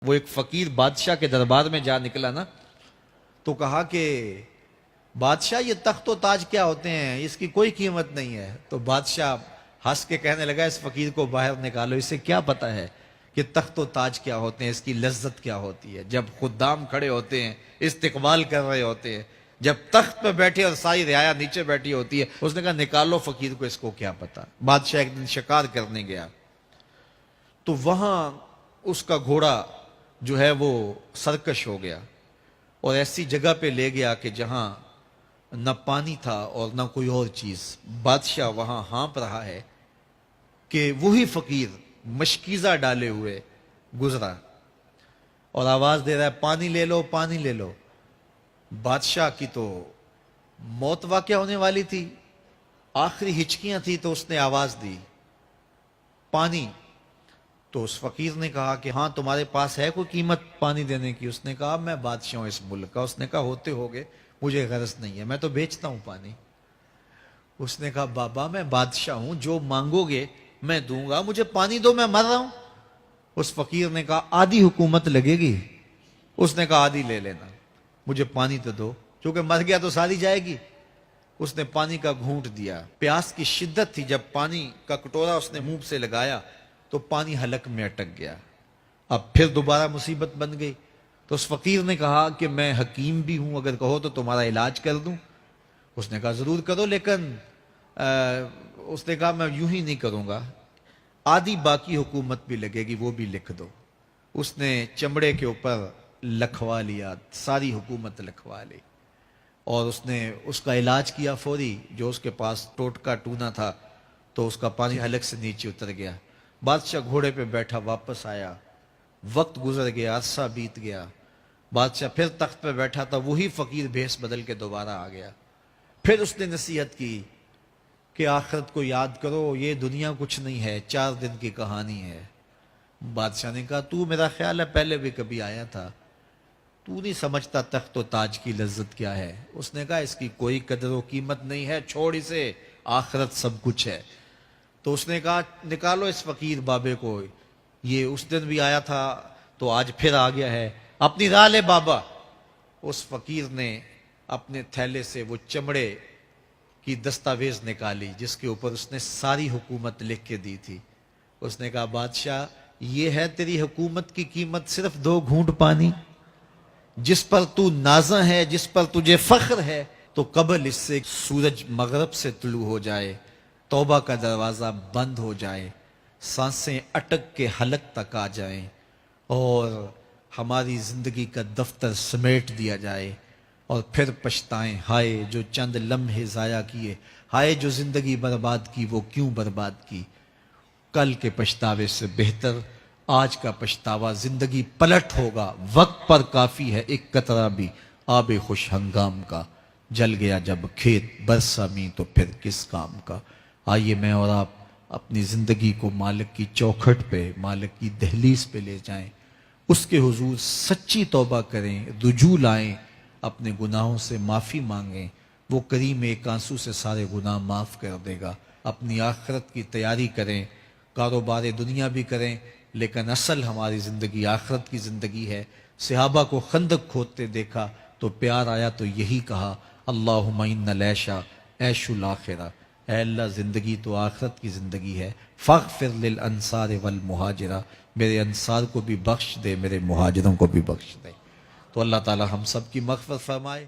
وہ ایک فقیر بادشاہ کے دربار میں جا نکلا نا، تو کہا کہ بادشاہ یہ تخت و تاج کیا ہوتے ہیں، اس کی کوئی قیمت نہیں ہے۔ تو بادشاہ ہنس کے کہنے لگا اس فقیر کو باہر نکالو، اسے کیا پتا ہے کہ تخت و تاج کیا ہوتے ہیں، اس کی لذت کیا ہوتی ہے۔ جب خدام کھڑے ہوتے ہیں، استقبال کر رہے ہوتے ہیں، جب تخت پہ بیٹھے اور ساری رعایا نیچے بیٹھی ہوتی ہے، اس نے کہا نکالو فقیر کو، اس کو کیا پتا۔ بادشاہ ایک دن شکار کرنے گیا تو وہاں اس کا گھوڑا جو ہے وہ سرکش ہو گیا اور ایسی جگہ پہ لے گیا کہ جہاں نہ پانی تھا اور نہ کوئی اور چیز۔ بادشاہ وہاں ہانپ رہا ہے کہ وہی فقیر مشکیزہ ڈالے ہوئے گزرا اور آواز دے رہا ہے پانی لے لو، پانی لے لو۔ بادشاہ کی تو موت واقع ہونے والی تھی، آخری ہچکیاں تھی، تو اس نے آواز دی پانی۔ تو اس فقیر نے کہا کہ ہاں تمہارے پاس ہے کوئی قیمت پانی دینے کی؟ اس نے کہا میں بادشاہ ہوں اس ملک کا۔ اس نے کہا ہوتے ہوگے، مجھے غرض نہیں ہے، میں تو بیچتا ہوں پانی۔ اس نے کہا بابا میں بادشاہ ہوں، جو مانگو گے میں دوں گا، مجھے پانی دو، میں مر رہا ہوں۔ اس فقیر نے کہا آدھی حکومت لگے گی۔ اس نے کہا آدھی لے لینا، مجھے پانی تو دو، کیونکہ مر گیا تو ساری جائے گی۔ اس نے پانی کا گھونٹ دیا، پیاس کی شدت تھی، جب پانی کا کٹورا اس نے منہ سے لگایا تو پانی حلق میں اٹک گیا۔ اب پھر دوبارہ مصیبت بن گئی۔ تو اس فقیر نے کہا کہ میں حکیم بھی ہوں، اگر کہو تو تمہارا علاج کر دوں۔ اس نے کہا ضرور کرو، لیکن اس نے کہا میں یوں ہی نہیں کروں گا، آدھی باقی حکومت بھی لگے گی، وہ بھی لکھ دو۔ اس نے چمڑے کے اوپر لکھوا لیا، ساری حکومت لکھوا لی، اور اس نے اس کا علاج کیا فوری۔ جو اس کے پاس ٹوٹکا ٹونا تھا تو اس کا پانی حلق سے نیچے اتر گیا۔ بادشاہ گھوڑے پہ بیٹھا واپس آیا، وقت گزر گیا، عرصہ بیت گیا۔ بادشاہ پھر تخت پہ بیٹھا تھا، وہی فقیر بھیس بدل کے دوبارہ آ گیا۔ پھر اس نے نصیحت کی کہ آخرت کو یاد کرو، یہ دنیا کچھ نہیں ہے، 4 دن کی کہانی ہے۔ بادشاہ نے کہا تو میرا خیال ہے پہلے بھی کبھی آیا تھا، تو نہیں سمجھتا تخت و تاج کی لذت کیا ہے۔ اس نے کہا اس کی کوئی قدر و قیمت نہیں ہے، چھوڑ اسے، آخرت سب کچھ ہے۔ تو اس نے کہا نکالو اس فقیر بابے کو، یہ اس دن بھی آیا تھا تو آج پھر آ گیا ہے، اپنی راہ لے بابا۔ اس فقیر نے اپنے تھیلے سے وہ چمڑے کی دستاویز نکالی جس کے اوپر اس نے ساری حکومت لکھ کے دی تھی۔ اس نے کہا بادشاہ یہ ہے تیری حکومت کی قیمت، صرف 2 گھونٹ پانی، جس پر تو نازاں ہے، جس پر تجھے فخر ہے، تو قبل اس سے سورج مغرب سے طلوع ہو جائے، توبہ کا دروازہ بند ہو جائے، سانسیں اٹک کے حلق تک آ جائیں، اور ہماری زندگی کا دفتر سمیٹ دیا جائے، اور پھر پچھتائیں ہائے جو چند لمحے ضائع کیے، ہائے جو زندگی برباد کی، وہ کیوں برباد کی۔ کل کے پچھتاوے سے بہتر آج کا پچھتاوا، زندگی پلٹ ہوگا، وقت پر کافی ہے ایک قطرہ بھی آب خوش ہنگام کا، جل گیا جب کھیت برسا می تو پھر کس کام کا۔ آئیے میں اور آپ اپنی زندگی کو مالک کی چوکھٹ پہ، مالک کی دہلیز پہ لے جائیں، اس کے حضور سچی توبہ کریں، رجوع لائیں، اپنے گناہوں سے معافی مانگیں، وہ کریم ایک آنسو سے سارے گناہ معاف کر دے گا۔ اپنی آخرت کی تیاری کریں، کاروبار دنیا بھی کریں، لیکن اصل ہماری زندگی آخرت کی زندگی ہے۔ صحابہ کو خندق کھودتے دیکھا تو پیار آیا تو یہی کہا اللہم ان العیش عیش الآخرہ، اے اللہ زندگی تو آخرت کی زندگی ہے، فاغفر للانصار والمہاجرہ، میرے انصار کو بھی بخش دے، میرے مہاجروں کو بھی بخش دے۔ تو اللہ تعالی ہم سب کی مغفرت فرمائے۔